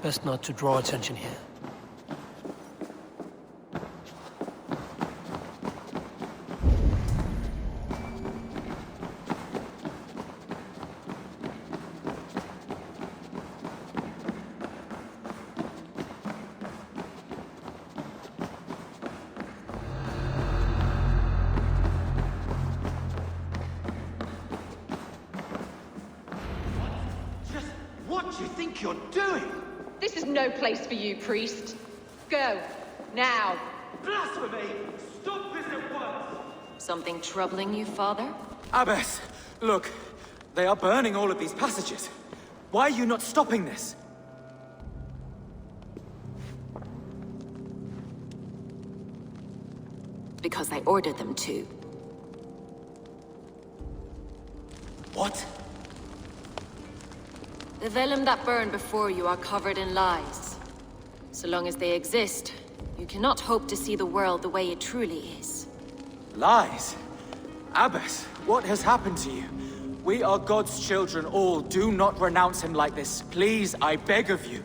Best not to draw attention here. What do you think you're doing? This is no place for you, priest. Go. Now. Blasphemy! Stop this at once! Something troubling you, father? Abbess, look. They are burning all of these passages. Why are you not stopping this? Because I ordered them to. What? The vellum that burn before you are covered in lies. So long as they exist, you cannot hope to see the world the way it truly is. Lies? Abbess, what has happened to you? We are God's children all. Do not renounce him like this. Please, I beg of you.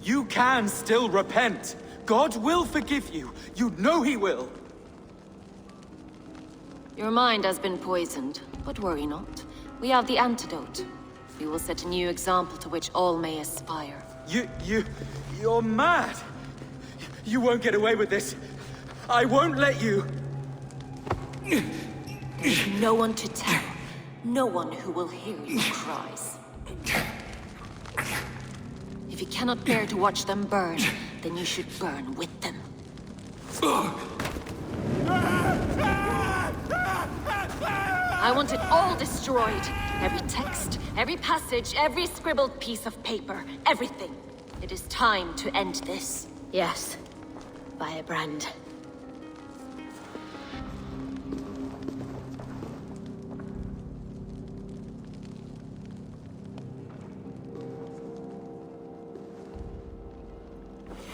You can still repent. God will forgive you. You know he will. Your mind has been poisoned, but worry not. We have the antidote. We will set a new example to which all may aspire. You're mad. You won't get away with this. I won't let you. There's no one to tell. No one who will hear your cries. If you cannot bear to watch them burn, then you should burn with them. I want it all destroyed. Every text, every passage, every scribbled piece of paper, everything. It is time to end this. Yes. Firebrand.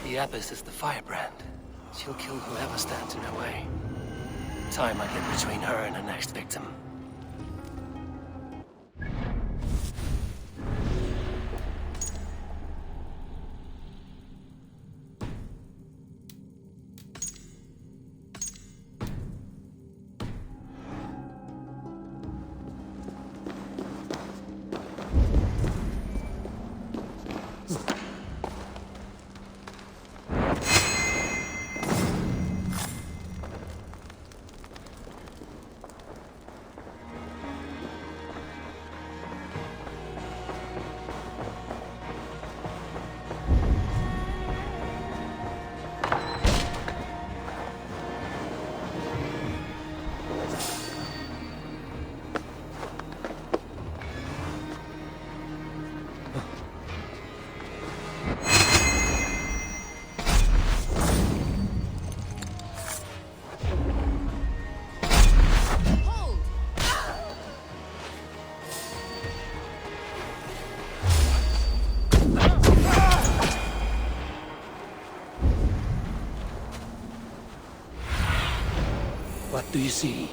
The Abbess is the firebrand. She'll kill whoever stands in her way. Time I get between her and her next victim. What do you see?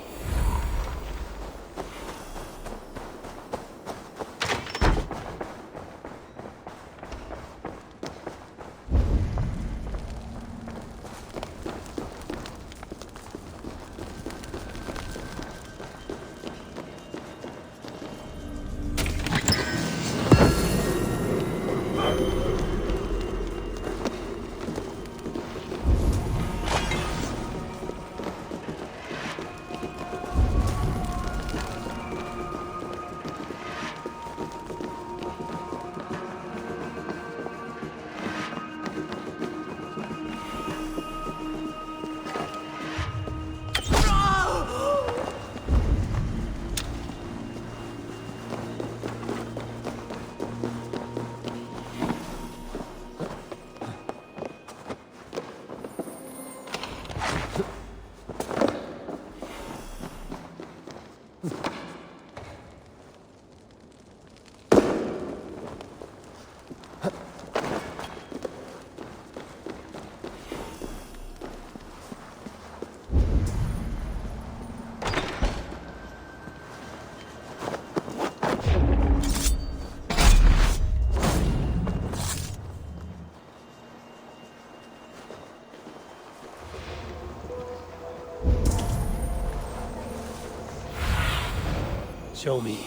Show me.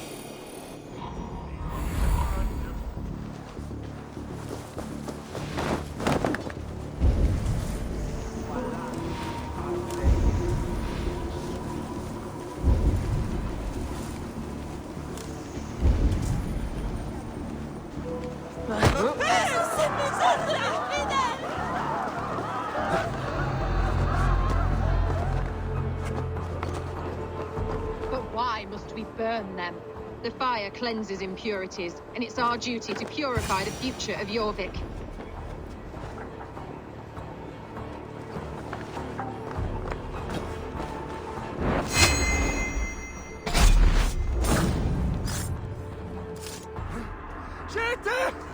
But why must we burn them? The fire cleanses impurities, and it's our duty to purify the future of Jorvik.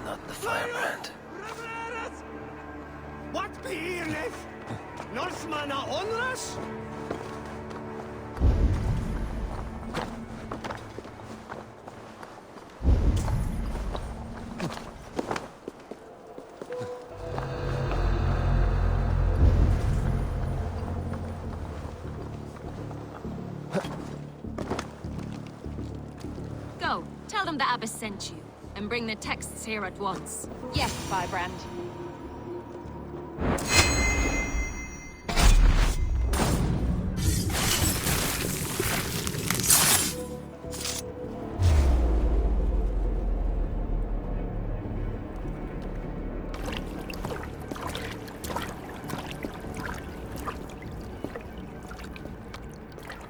Not the firebrand. What be here, Norseman onras? Go, tell them the Abbess sent you, and bring the texts here at once. Yes, Firebrand.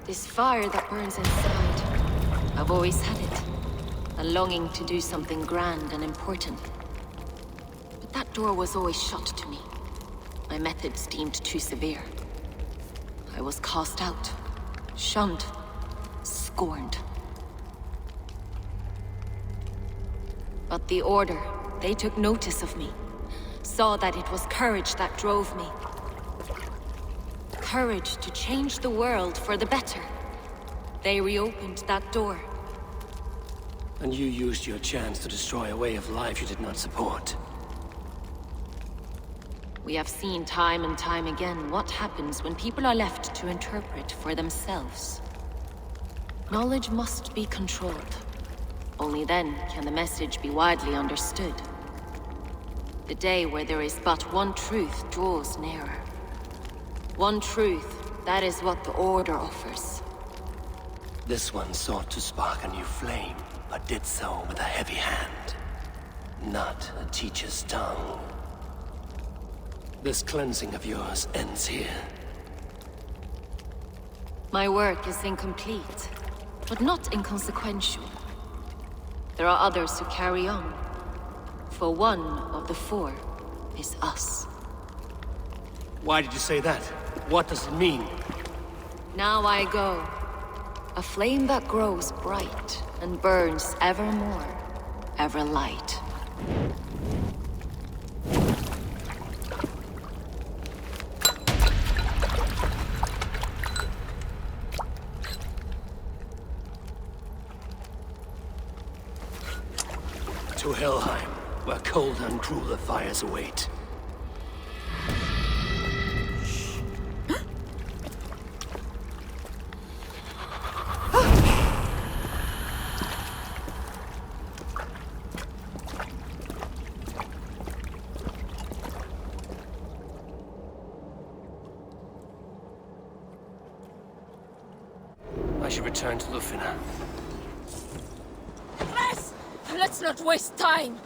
This fire that burns inside, I've always had it. A longing to do something grand and important. But that door was always shut to me. My methods deemed too severe. I was cast out, shunned, scorned. But the Order, they took notice of me. Saw that it was courage that drove me. Courage to change the world for the better. They reopened that door. And you used your chance to destroy a way of life you did not support. We have seen time and time again what happens when people are left to interpret for themselves. Knowledge must be controlled. Only then can the message be widely understood. The day where there is but one truth draws nearer. One truth, that is what the Order offers. This one sought to spark a new flame, but did so with a heavy hand. Not a teacher's tongue. This cleansing of yours ends here. My work is incomplete, but not inconsequential. There are others who carry on. For one of the four is us. Why did you say that? What does it mean? Now I go. A flame that grows bright and burns ever more, ever light. To Helheim, where cold and crueler fires await. I should return to Lufina. Yes! Let's not waste time!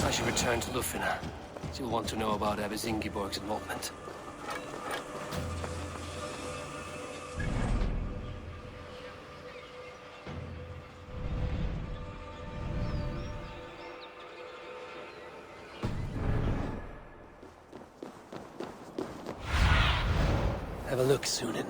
I should return to Lufina. She'll want to know about Abbess Ingeborg's involvement. Have a look, Sunan.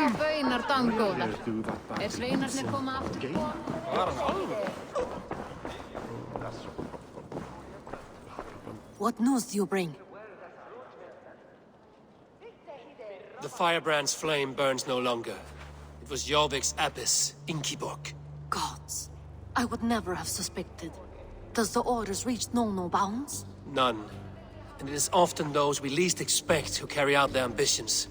böinar dangóðar. Sveinarnir koma aftur på? What news do you bring? The firebrand's flame burns no longer. It was Jorvik's abbess, Inkiborg. Gods. I would never have suspected. Does the orders reach no bounds? None. And it is often those we least expect who carry out their ambitions.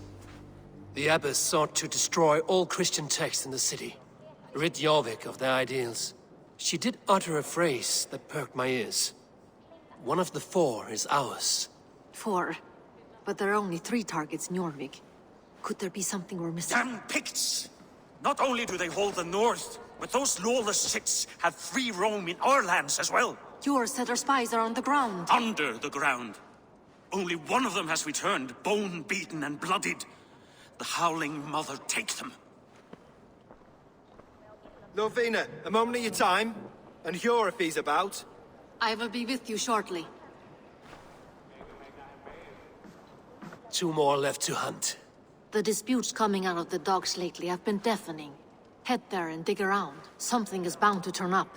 The abbess sought to destroy all Christian texts in the city, rid Jorvik of their ideals. She did utter a phrase that perked my ears. One of the 4 is ours. 4. But there are only 3 targets in Jorvik. Could there be something we're missing? Damn Picts! Not only do they hold the north, but those lawless shits have free roam in our lands as well. Yours said our spies are on the ground. Under the ground. Only one of them has returned, bone-beaten and bloodied. The Howling Mother take them. Lovina, a moment of your time. And Hjor if he's about. I will be with you shortly. 2 more left to hunt. The disputes coming out of the docks lately have been deafening. Head there and dig around. Something is bound to turn up.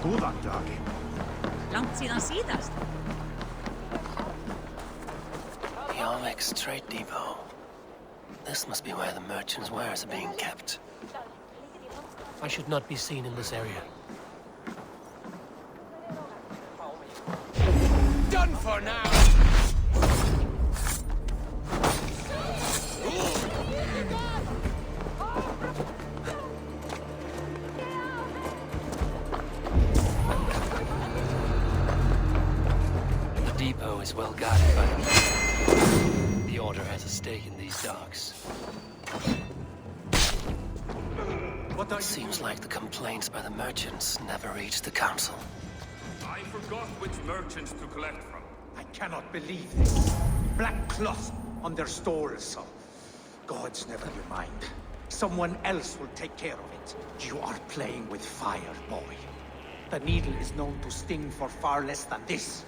Góðan dag. Langt síðan síðast. Jorvik's trade depot. This must be where the merchants' wares are being kept. I should not be seen in this area. Done for now! The depot is well guarded by them. The Order has a stake in these docks. It seems like the complaints by the merchants never reached the council. I forgot which merchants to collect from. I cannot believe this. Black cloth on their stalls. Gods, never you mind. Someone else will take care of it. You are playing with fire, boy. The needle is known to sting for far less than this.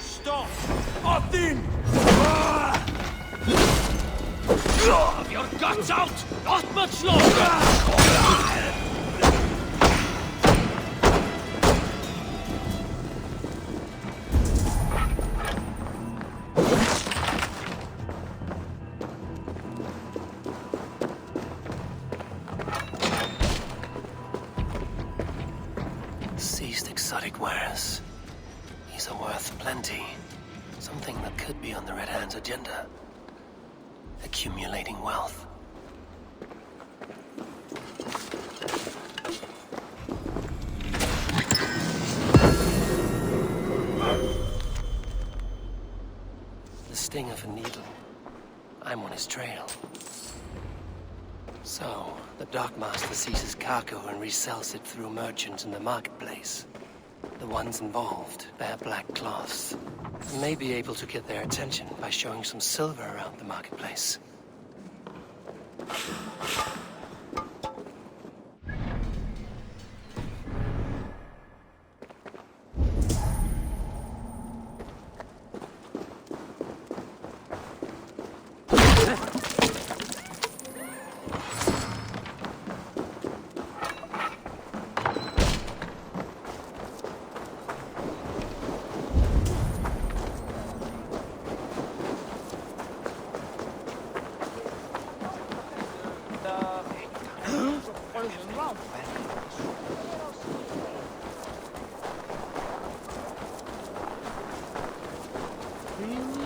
Stop! Odin! Have your guts out! Not much longer! Seized exotic wares. These are worth plenty. Something that could be on the Red Hand's agenda. Accumulating wealth. The sting of a needle. I'm on his trail. So, the dockmaster seizes cargo and resells it through merchants in the marketplace. The ones involved bear black cloths. May be able to get their attention by showing some silver around the marketplace.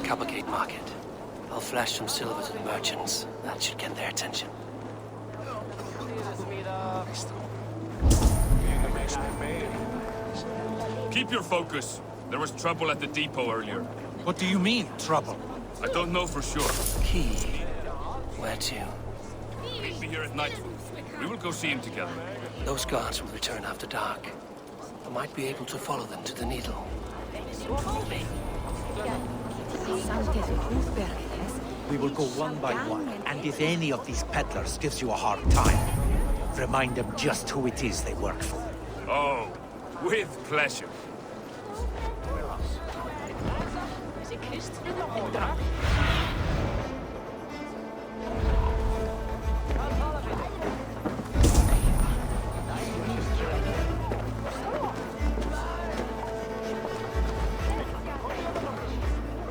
Cavalcade Market. I'll flash some silver to the merchants. That should get their attention. Keep your focus. There was trouble at the depot earlier. What do you mean, trouble? I don't know for sure. Key. Where to? Meet me here at nightfall. We will go see him together. Those guards will return after dark. I might be able to follow them to the Needle. We will go one by one, and if any of these peddlers gives you a hard time, remind them just who it is they work for. Oh, with pleasure.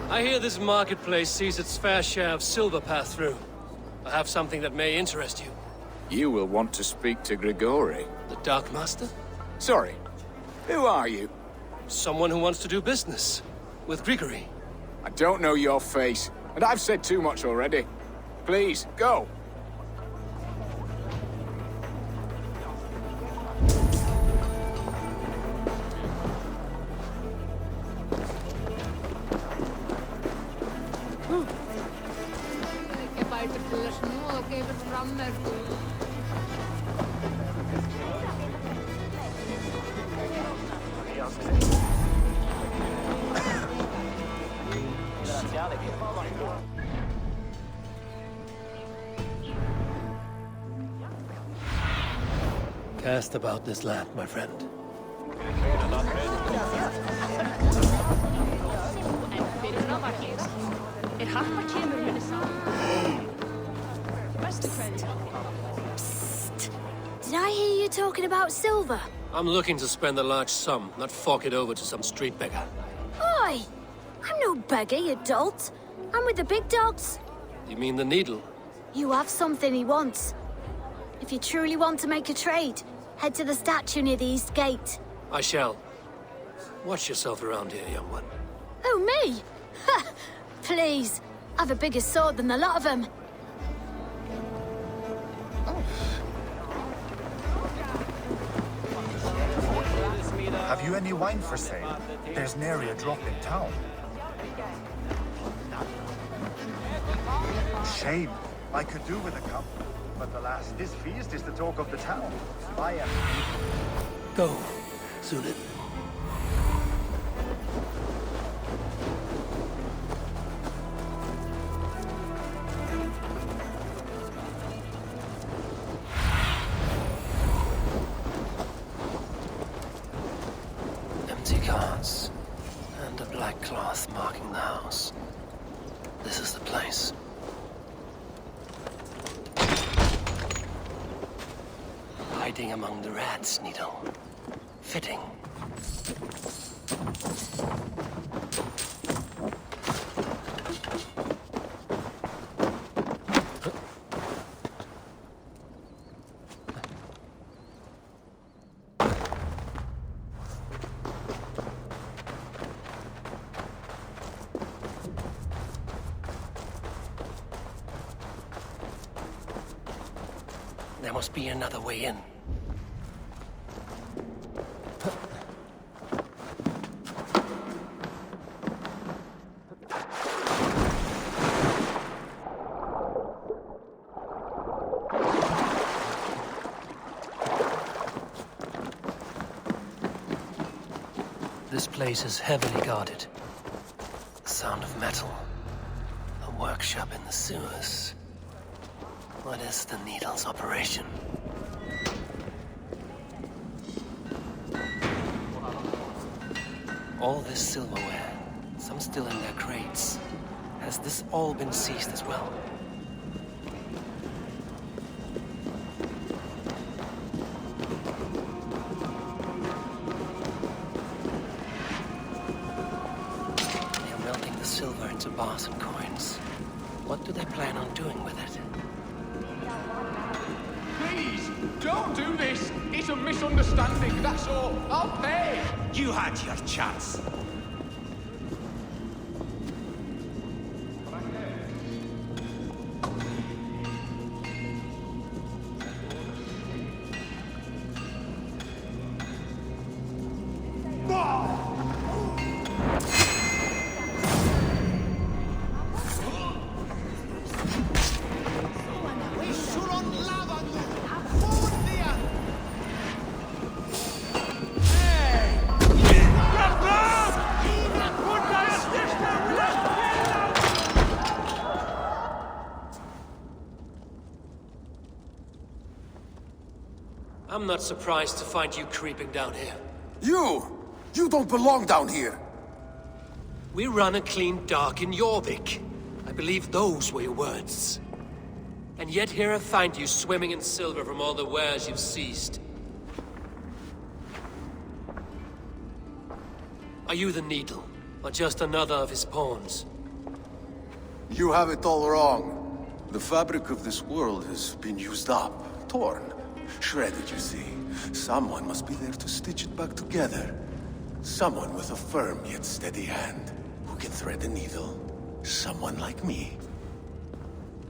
I hear this marketplace sees its fair share of silver pass through. I have something that may interest you. You will want to speak to Grigori. The Dark Master? Sorry, who are you? Someone who wants to do business. With Grigory. I don't know your face, and I've said too much already. Please, go. Cast about this land, my friend. Did I hear you talking about silver? I'm looking to spend a large sum, not fork it over to some street beggar. Oi! I'm no beggar, you dolt. I'm with the big dogs. You mean the Needle? You have something he wants. If you truly want to make a trade, head to the statue near the east gate. I shall. Watch yourself around here, young one. Oh, me? Ha! Please. I've a bigger sword than the lot of them. Have you any wine for sale? There's nary a drop in town. Shame. I could do with a cup. But alas, this feast is the talk of the town. I am... Go, Zulid. Empty carts, and a black cloth marking the house. This is the place. Hiding among the rats, Needle. Fitting. There must be another way in. This place is heavily guarded. The sound of metal. A workshop in the sewers. What is the Needle's operation? All this silverware, some still in their crates. Has this all been seized as well? They're melting the silver into bars and coins. What do they plan on doing with it? Please, don't! Don't do this! It's a misunderstanding, that's all. I'll pay! You had your chance. I'm not surprised to find you creeping down here. You don't belong down here! We run a clean dock in Jorvik. I believe those were your words. And yet here I find you swimming in silver from all the wares you've seized. Are you the Needle, or just another of his pawns? You have it all wrong. The fabric of this world has been used up, torn, shredded, you see. Someone must be there to stitch it back together. Someone with a firm yet steady hand, who can thread the needle. Someone like me.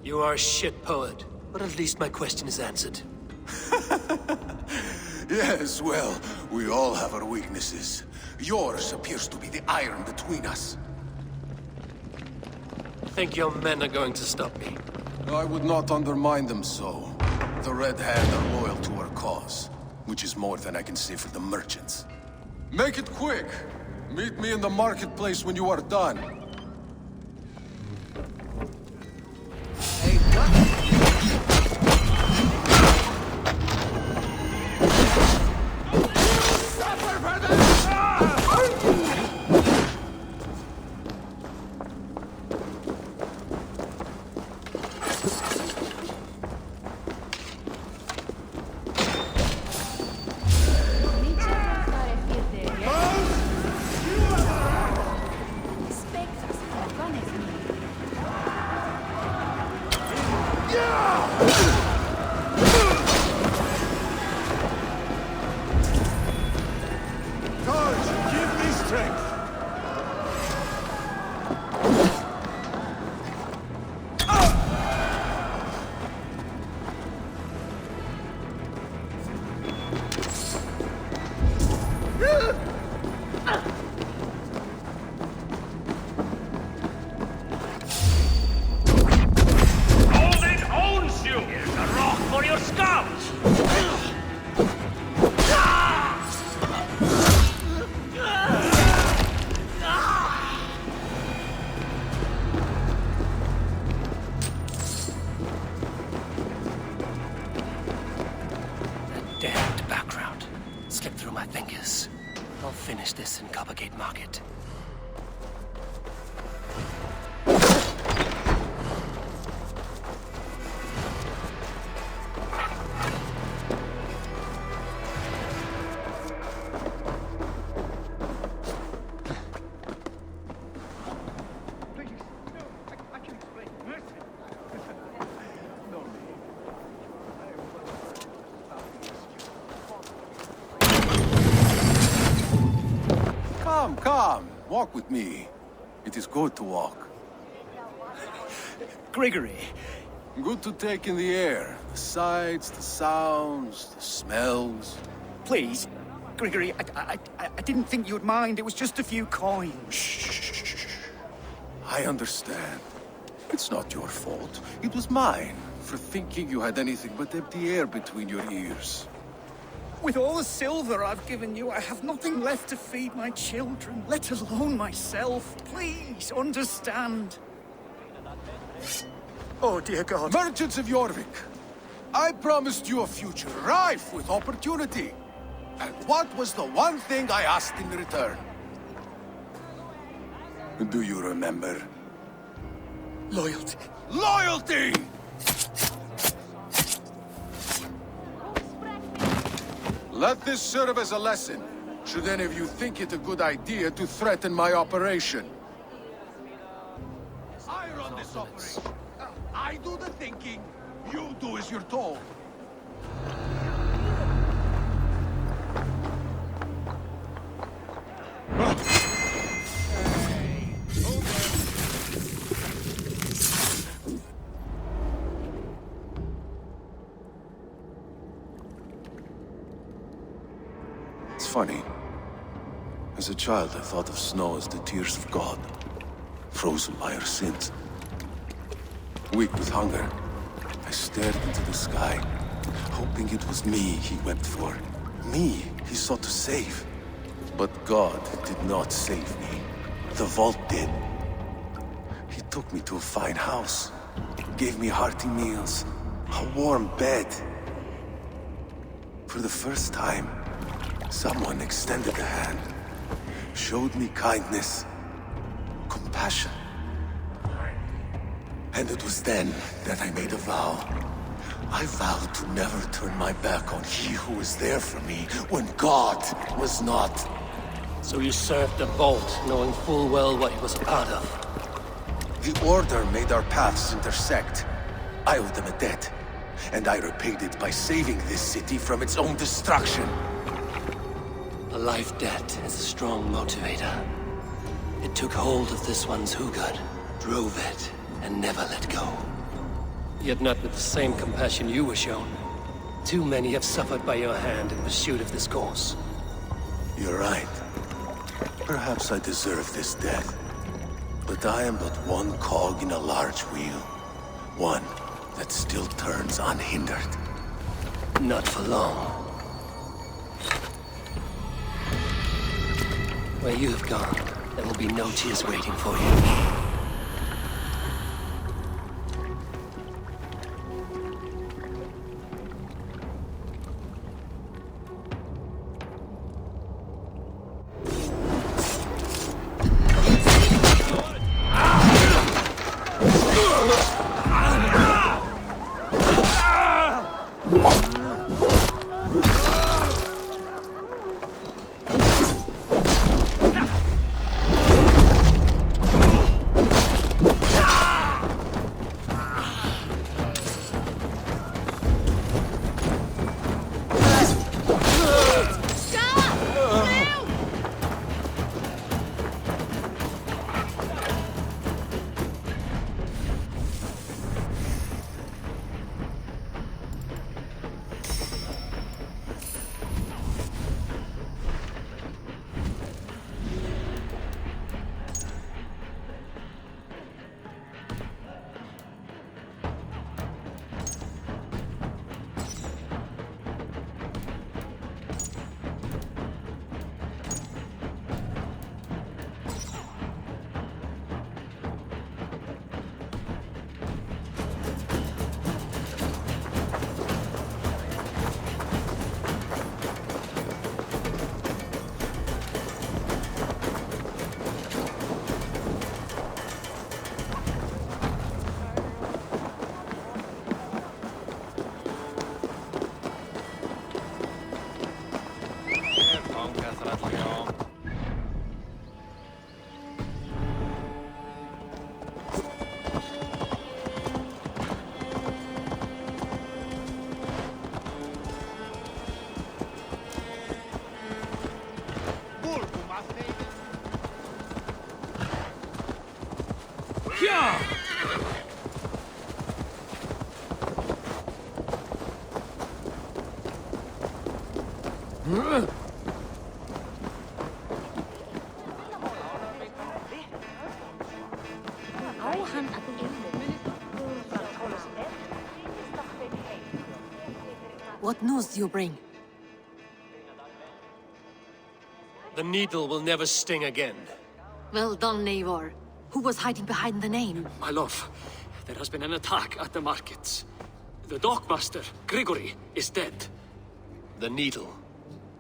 You are a shit poet, but at least my question is answered. Yes, well, we all have our weaknesses. Yours appears to be the iron between us. Think your men are going to stop me? I would not undermine them so. The Red Hand are loyal to our cause, which is more than I can say for the merchants. Make it quick! Meet me in the marketplace when you are done. Damned background. Slipped through my fingers. I'll finish this in Coppergate Market. Come, walk with me. It is good to walk. Gregory. Good to take in the air. The sights, the sounds, the smells. Please, Gregory, I didn't think you'd mind. It was just a few coins. Shh. I understand. It's not your fault. It was mine, for thinking you had anything but empty air between your ears. With all the silver I've given you, I have nothing left to feed my children, let alone myself. Please, understand. Oh, dear God. Merchants of Jorvik, I promised you a future rife with opportunity. And what was the one thing I asked in return? Do you remember? Loyalty. Loyalty! Let this serve as a lesson, should any of you think it a good idea to threaten my operation. I run this operation. I do the thinking. You do as you're told. It's funny. As a child, I thought of snow as the tears of God, frozen by our sins. Weak with hunger, I stared into the sky, hoping it was me he wept for. Me he sought to save. But God did not save me. The vault did. He took me to a fine house, gave me hearty meals, a warm bed. For the first time, someone extended a hand, showed me kindness, compassion. And it was then that I made a vow. I vowed to never turn my back on he who was there for me when God was not. So you served the Vault, knowing full well what he was a part of. The Order made our paths intersect. I owed them a debt, and I repaid it by saving this city from its own destruction. A life debt is a strong motivator. It took hold of this one's Hugad, drove it, and never let go. Yet not with the same compassion you were shown. Too many have suffered by your hand in pursuit of this cause. You're right. Perhaps I deserve this death. But I am but one cog in a large wheel. One that still turns unhindered. Not for long. Where you have gone, there will be no tears waiting for you. What news do you bring? The needle will never sting again. Well done, Eivor. Who was hiding behind the name? My love, there has been an attack at the markets. The dockmaster, Grigory, is dead. The needle.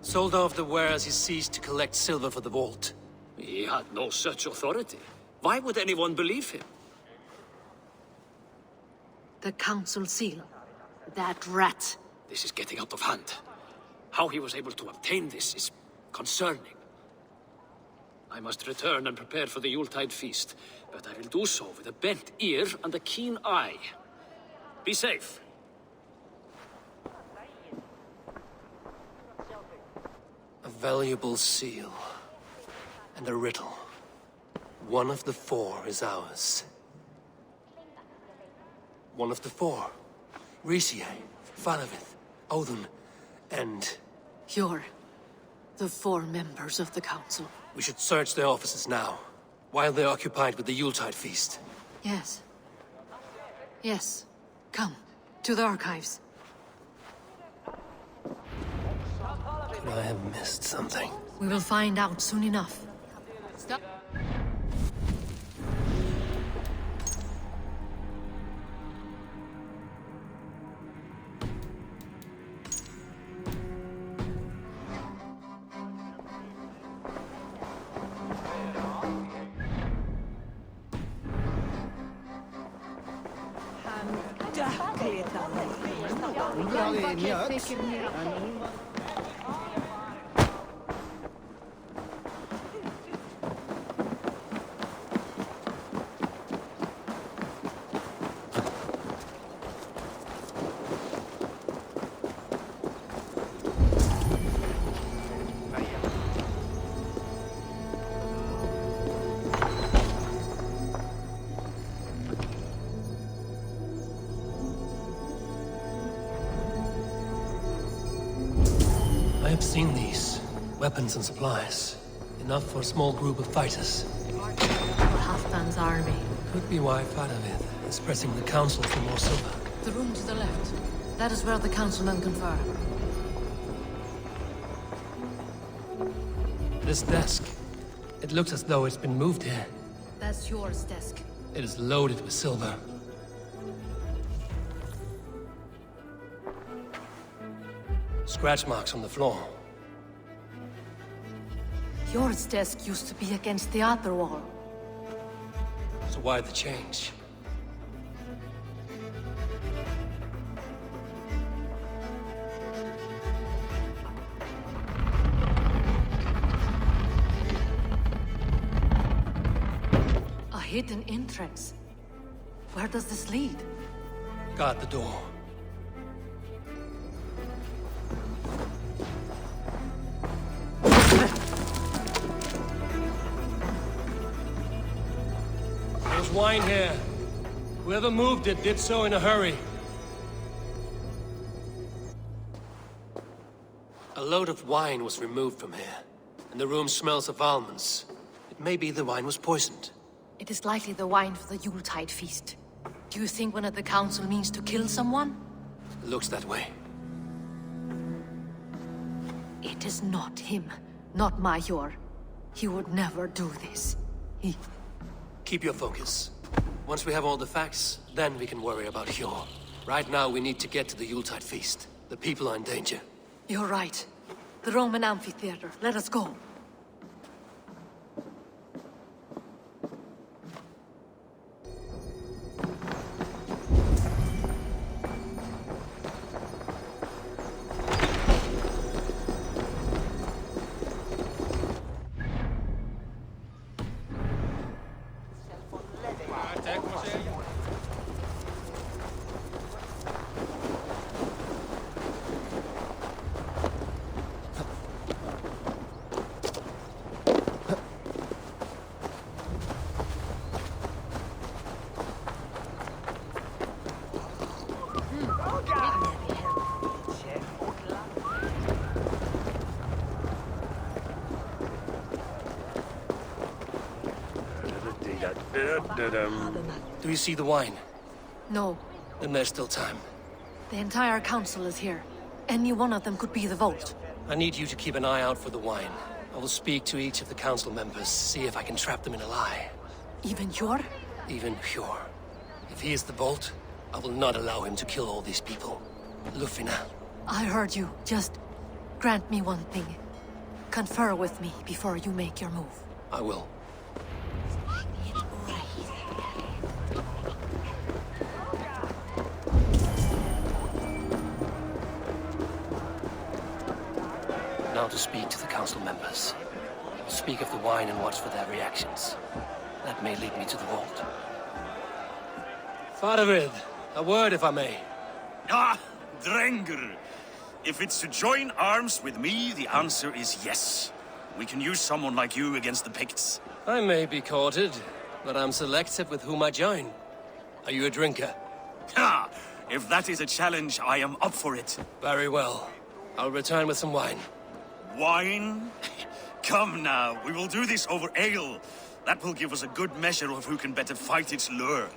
Sold off the wares he ceased to collect silver for the vault. He had no such authority. Why would anyone believe him? The council seal. That rat. This is getting out of hand. How he was able to obtain this is concerning. I must return and prepare for the Yuletide feast, but I will do so with a bent ear and a keen eye. Be safe. A valuable seal. And a riddle. One of the four is ours. One of the four. Riesiae, Falavith, Odin, and... Hjor. The 4 members of the council. We should search their offices now, while they're occupied with the Yuletide feast. Yes. Yes. Come, to the archives. Could I have missed something? We will find out soon enough. Stop. I have seen these. Weapons and supplies. Enough for a small group of fighters. For Halfdan's army. Could be why Valhalla is pressing the council for more silver. The room to the left. That is where the councilmen confer. This desk. It looks as though it's been moved here. That's yours, desk. It is loaded with silver. Scratch marks on the floor. Yours desk used to be against the other wall. So why the change? A hidden entrance. Where does this lead? Guard the door. There's wine here. Whoever moved it did so in a hurry. A load of wine was removed from here, and the room smells of almonds. It may be the wine was poisoned. It is likely the wine for the Yuletide feast. Do you think one of the council means to kill someone? It looks that way. It is not him, not Major. He would never do this. Keep your focus. Once we have all the facts, then we can worry about Hjor. Right now, we need to get to the Yuletide feast. The people are in danger. You're right. The Roman amphitheater. Let us go. Do you see the wine? No. Then there's still time. The entire council is here. Any one of them could be the vault. I need you to keep an eye out for the wine. I will speak to each of the council members, see if I can trap them in a lie. Even Hjor? Even Hjor. If he is the Bolt, I will not allow him to kill all these people. Lufina. I heard you. Just grant me one thing. Confer with me before you make your move. I will. Now to speak to the council members. Speak of the wine and watch for their reactions. That may lead me to the vault. Faravid, a word if I may. Ah, Drengr. If it's to join arms with me, the answer is yes. We can use someone like you against the Picts. I may be courted, but I'm selective with whom I join. Are you a drinker? Ha! If that is a challenge, I am up for it. Very well. I'll return with some wine. Wine? Come now, we will do this over ale. That will give us a good measure of who can better fight its lure.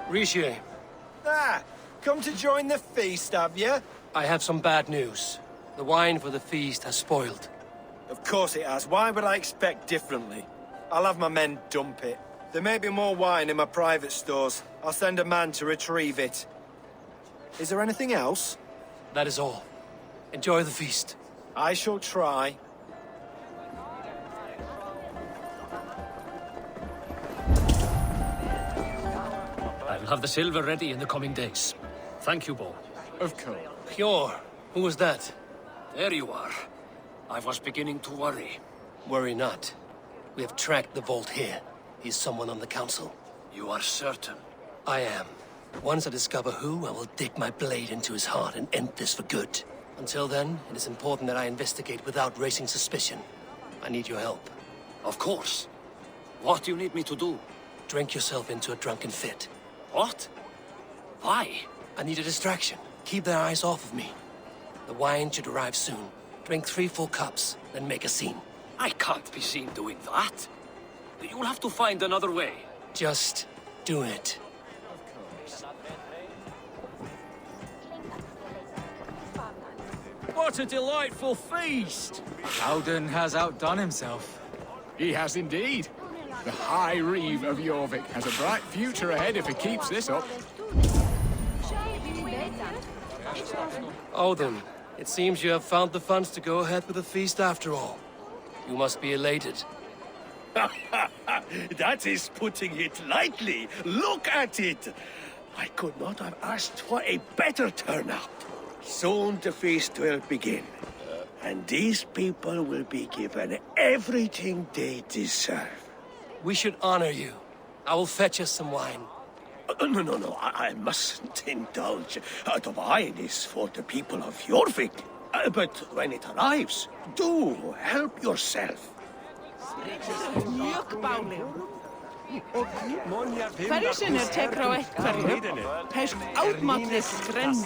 Riche, Ah, come to join the feast, have you? I have some bad news. The wine for the feast has spoiled. Of course it has. Why would I expect differently? I'll have my men dump it. There may be more wine in my private stores. I'll send a man to retrieve it. Is there anything else? That is all. Enjoy the feast. I shall try. I'll have the silver ready in the coming days. Thank you, Bo. Of course. Pure. Who was that? There you are. I was beginning to worry. Worry not. We have tracked the vault here. He's someone on the council. You are certain? I am. Once I discover who, I will dig my blade into his heart and end this for good. Until then, it is important that I investigate without raising suspicion. I need your help. Of course. What do you need me to do? Drink yourself into a drunken fit. What? Why? I need a distraction. Keep their eyes off of me. The wine should arrive soon. Drink 3 full cups, then make a scene. I can't be seen doing that. You'll have to find another way. Just do it. What a delightful feast! Alden has outdone himself. He has indeed. The High Reeve of Jorvik has a bright future ahead if he keeps this up. Odin, it seems you have found the funds to go ahead with the feast after all. You must be elated. That is putting it lightly. Look at it. I could not have asked for a better turnout. Soon the feast will begin. And these people will be given everything they deserve. We should honor you. I will fetch us some wine. No, I mustn't indulge. The wine is for the people of Jorvik. But when it arrives, do help yourself. Hverju sinni tekur á einhverju, heilt átmatli skrenn.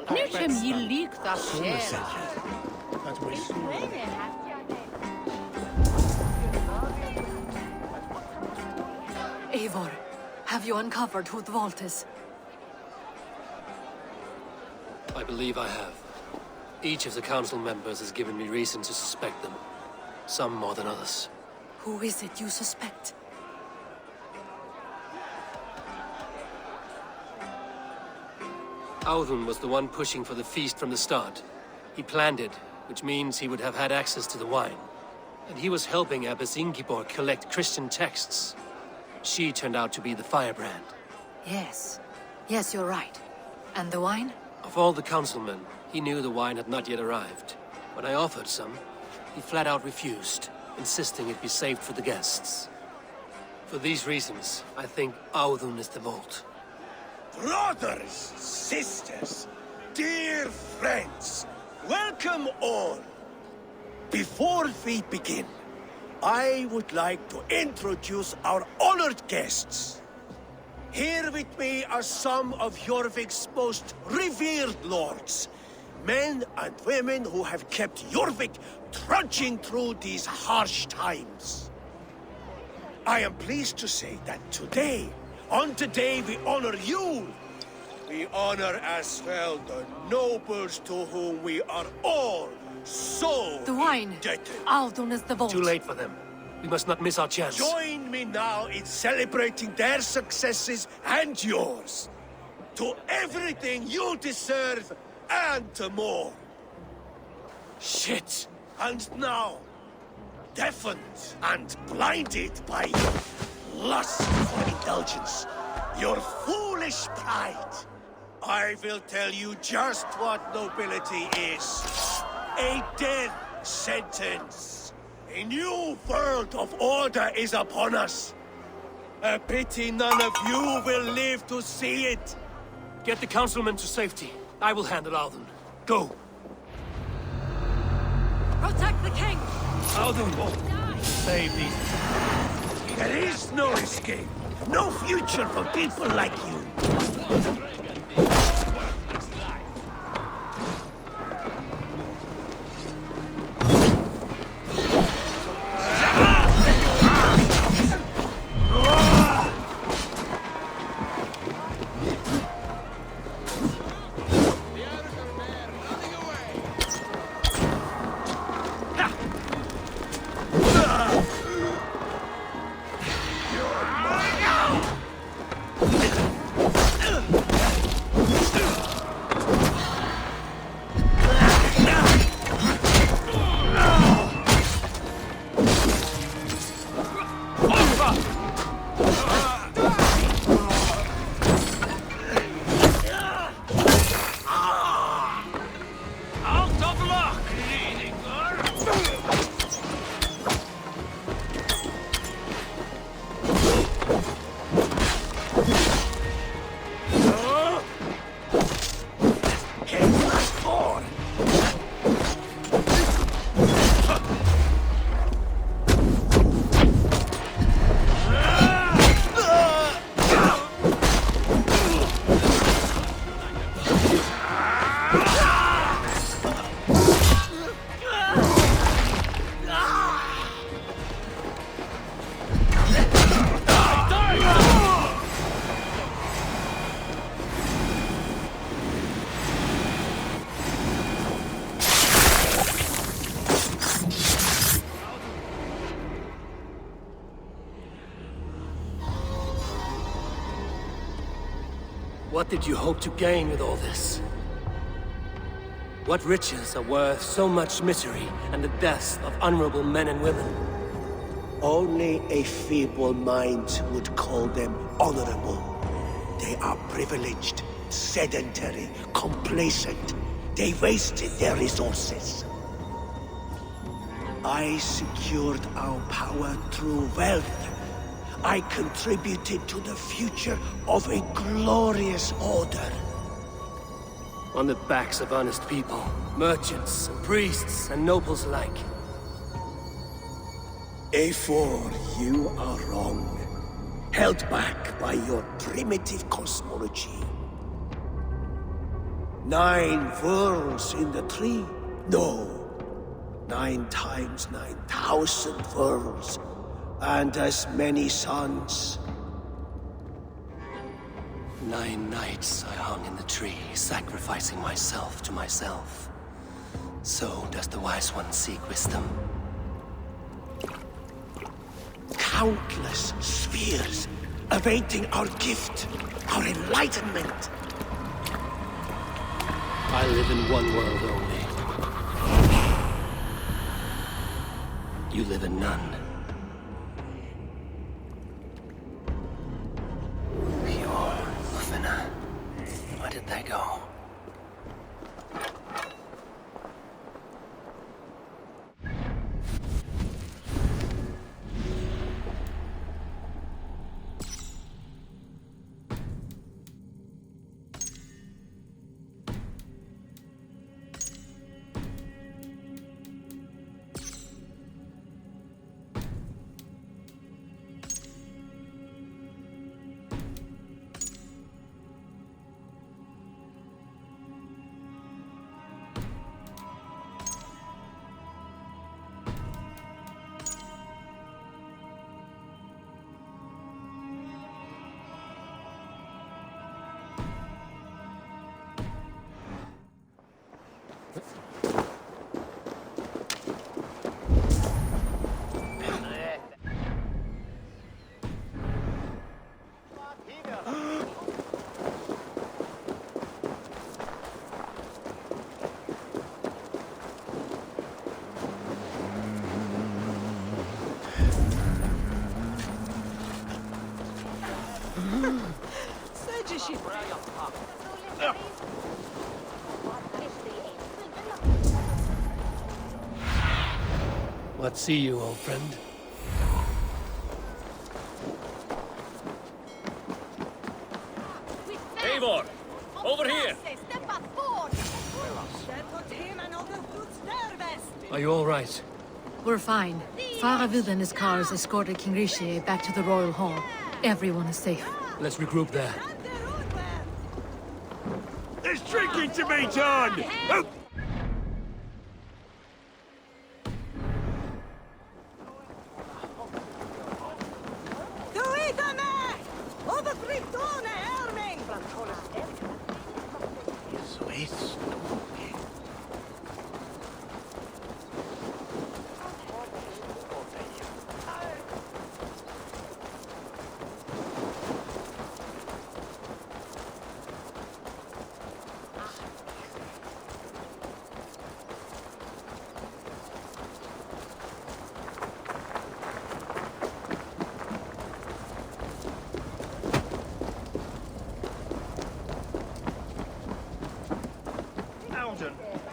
Nú sem ég lík það sér. Eivor, have you uncovered who the vault is? I believe I have. Each of the council members has given me reason to suspect them. Some more than others. Who is it you suspect? Audun was the one pushing for the feast from the start. He planned it, which means he would have had access to the wine. And he was helping Abbess Ingeborg collect Christian texts. She turned out to be the firebrand. Yes. Yes, you're right. And the wine? Of all the councilmen, he knew the wine had not yet arrived. When I offered some, he flat out refused, insisting it be saved for the guests. For these reasons, I think Audun is the vault. Brothers, sisters, dear friends, welcome all. Before we begin, I would like to introduce our honored guests. Here with me are some of Jorvik's most revered lords. Men and women who have kept Jorvik trudging through these harsh times. I am pleased to say that today, on the day we honor you, we honor as well the nobles to whom we are all so The wine. indebted. Audun is the vault. Too late for them. We must not miss our chance. Join me now in celebrating their successes and yours. To everything you deserve and more. Shit! And now, deafened and blinded by your lust for indulgence, your foolish pride, I will tell you just what nobility is. A death sentence. A new world of order is upon us. A pity none of you will live to see it. Get the councilmen to safety. I will handle Audun. Go! Protect the king! Audun! save these... There is no escape. No future for people like you. What did you hope to gain with all this? What riches are worth so much misery and the deaths of honorable men and women? Only a feeble mind would call them honorable. They are privileged, sedentary, complacent. They wasted their resources. I secured our power through wealth. I contributed to the future of a glorious order. On the backs of honest people, merchants, and priests, and nobles alike. A4, you are wrong. Held back by your primitive cosmology. 9 worlds in the tree? No. 9 times 9,000 worlds. And as many suns. 9 nights I hung in the tree, sacrificing myself to myself. So does the Wise One seek wisdom. Countless spheres, awaiting our gift, our enlightenment. I live in one world only. You live in none. Where did they go? What see you, old friend? Eivor! Over here! Are you all right? We're fine. Faravid and his cars escorted King Rishi back to the Royal Hall. Everyone is safe. Let's regroup there. There's drinking to be done! Oh.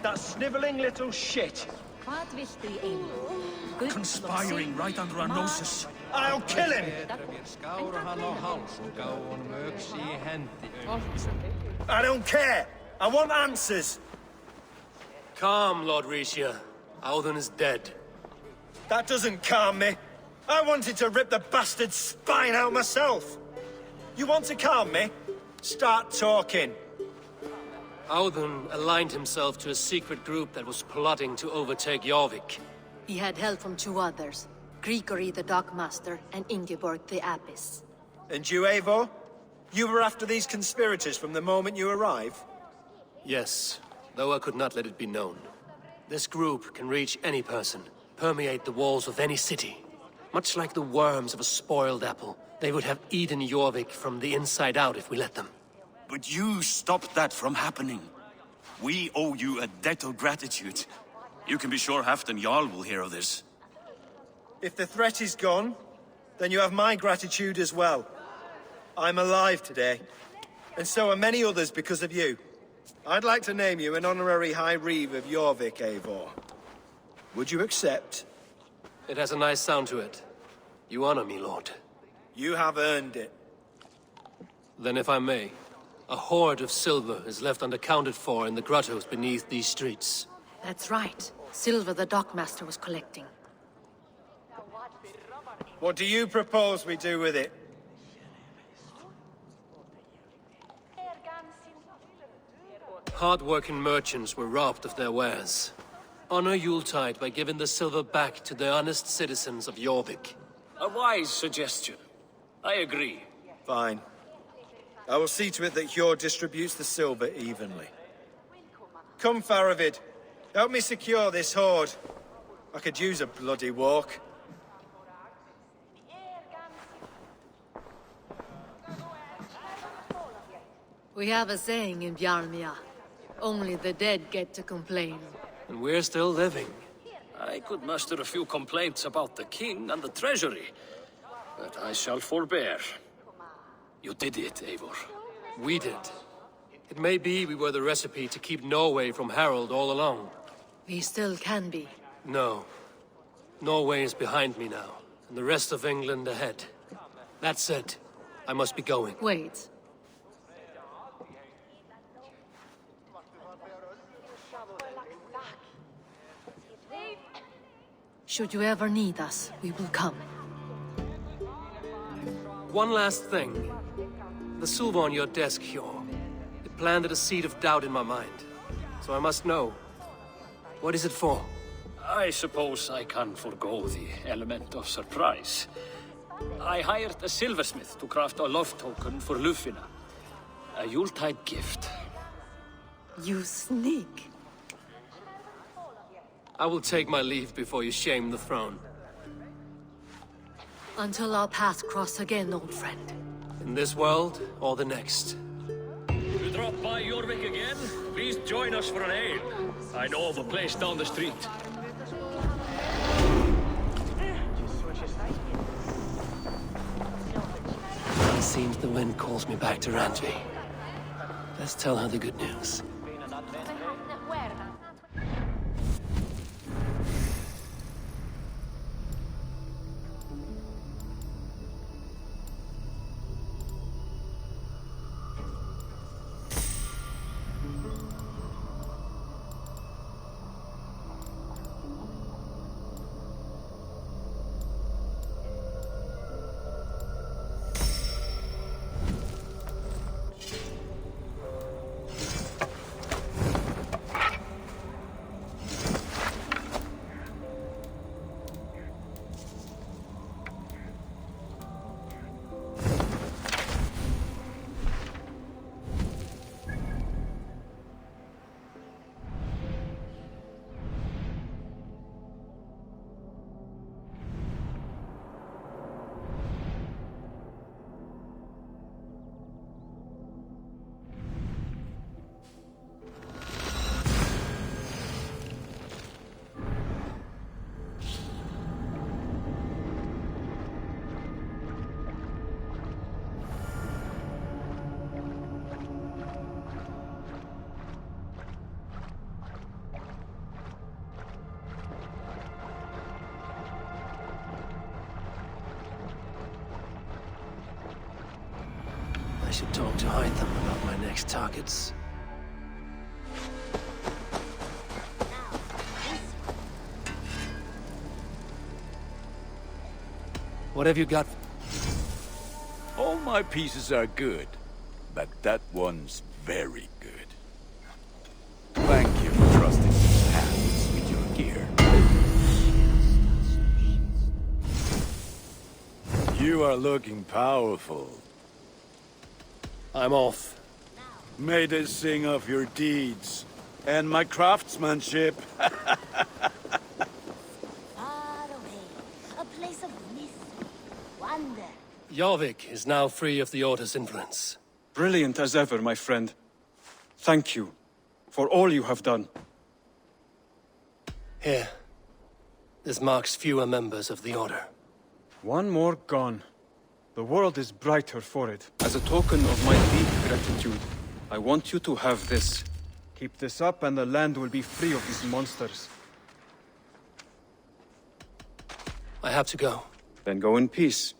That snivelling little shit. Conspiring right under our noses. I'll kill him! I don't care! I want answers! Calm, Lord Rishia. Audun is dead. That doesn't calm me. I wanted to rip the bastard's spine out myself. You want to calm me? Start talking. Audun aligned himself to a secret group that was plotting to overtake Jorvik. He had help from two others. Grigory the Dockmaster and Ingeborg the Abbess. And you, Eivor? You were after these conspirators from the moment you arrived? Yes, though I could not let it be known. This group can reach any person, permeate the walls of any city. Much like the worms of a spoiled apple, they would have eaten Jorvik from the inside out if we let them. But you stopped that from happening. We owe you a debt of gratitude. You can be sure Halfdan Jarl will hear of this. If the threat is gone, then you have my gratitude as well. I'm alive today, and so are many others because of you. I'd like to name you an honorary High Reeve of Jorvik, Eivor. Would you accept? It has a nice sound to it. You honor me, Lord. You have earned it. Then if I may, a hoard of silver is left unaccounted for in the grottos beneath these streets. That's right. Silver the Dockmaster was collecting. What do you propose we do with it? Hard-working merchants were robbed of their wares. Honor Yuletide by giving the silver back to the honest citizens of Jorvik. A wise suggestion. I agree. Fine. I will see to it that Hjord distributes the silver evenly. Come, Faravid. Help me secure this hoard. I could use a bloody walk. We have a saying in Bjarmia. Only the dead get to complain. And we're still living. I could muster a few complaints about the king and the treasury, but I shall forbear. You did it, Eivor. We did. It may be we were the recipe to keep Norway from Harald all along. We still can be. No. Norway is behind me now, and the rest of England ahead. That said, I must be going. Wait. Should you ever need us, we will come. One last thing. The silver on your desk, Hjord. It planted a seed of doubt in my mind. So I must know. What is it for? I suppose I can forgo the element of surprise. I hired a silversmith to craft a love token for Lufina. A Yuletide gift. You sneak. I will take my leave before you shame the throne. Until our paths cross again, old friend. In this world, or the next. You drop by Jorvik again? Please join us for an ale. I know of a place down the street. It seems the wind calls me back to Randvi. Let's tell her the good news. should talk to Hytham about my next targets. What have you got? All my pieces are good, but that one's very good. Thank you for trusting these hands with your gear. You are looking powerful. I'm off. May they sing of your deeds and my craftsmanship. Far away, a place of mystery, wonder. Jorvik is now free of the Order's influence. Brilliant as ever, my friend. Thank you for all you have done. Here. This marks fewer members of the Order. One more gone. The world is brighter for it. As a token of my deep gratitude, I want you to have this. Keep this up and the land will be free of these monsters. I have to go. Then go in peace.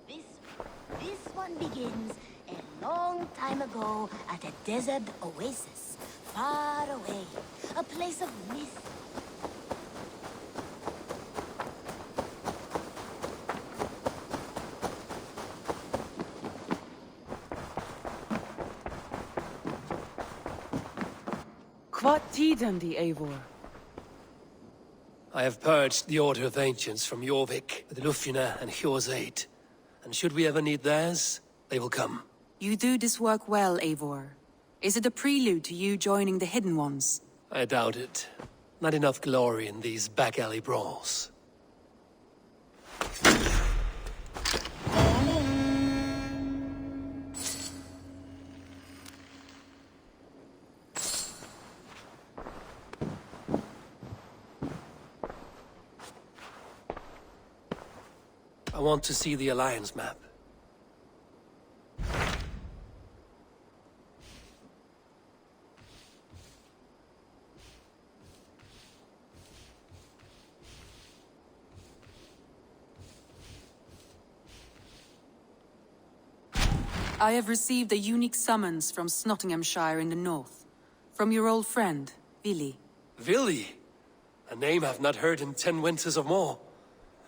This one begins a long time ago at a desert oasis, far away, a place of mystery. What tiden the Eivor? I have purged the Order of Ancients from Jorvik with Lufjuna and Hjor's aid. And should we ever need theirs, they will come. You do this work well, Eivor. Is it a prelude to you joining the Hidden Ones? I doubt it. Not enough glory in these back-alley brawls. I want to see the Alliance map. I have received a unique summons from Snottinghamshire in the north. From your old friend, Vili. Vili? A name I've not heard in 10 winters or more.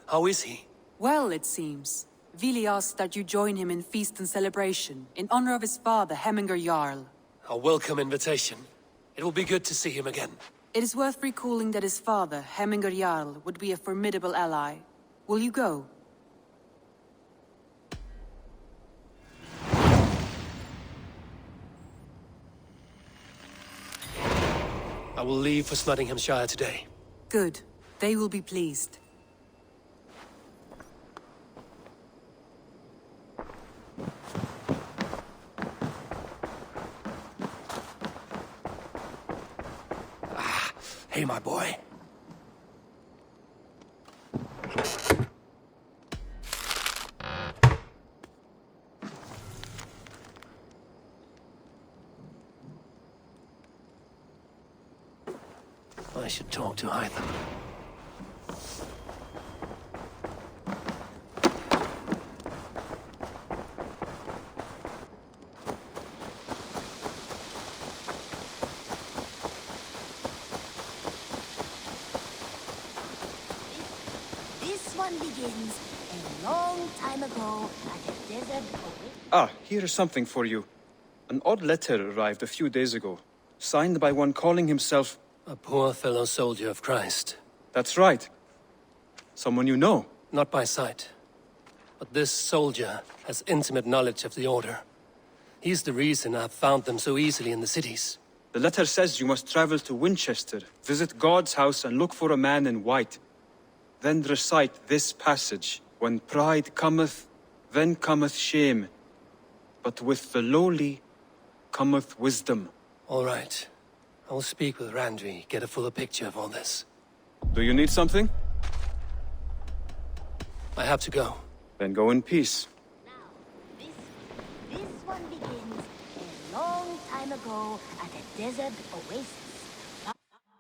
How is he? Well, it seems. Vili asked that you join him in feast and celebration, in honor of his father, Hemminger Jarl. A welcome invitation. It will be good to see him again. It is worth recalling that his father, Hemminger Jarl, would be a formidable ally. Will you go? I will leave for Snottinghamshire today. Good. They will be pleased. Hey, my boy. I should talk to Hytham. This one begins a long time ago at a desert oasis. Ah, here is something for you. An odd letter arrived a few days ago, signed by one calling himself... A poor fellow soldier of Christ. That's right. Someone you know. Not by sight. But this soldier has intimate knowledge of the Order. He's the reason I've found them so easily in the cities. The letter says you must travel to Winchester, visit God's house and look for a man in white. Then recite this passage. When pride cometh, then cometh shame. But with the lowly cometh wisdom. All right. I will speak with Randvi, get a fuller picture of all this. Do you need something? I have to go. Then go in peace. This one begins a long time ago at a desert oasis.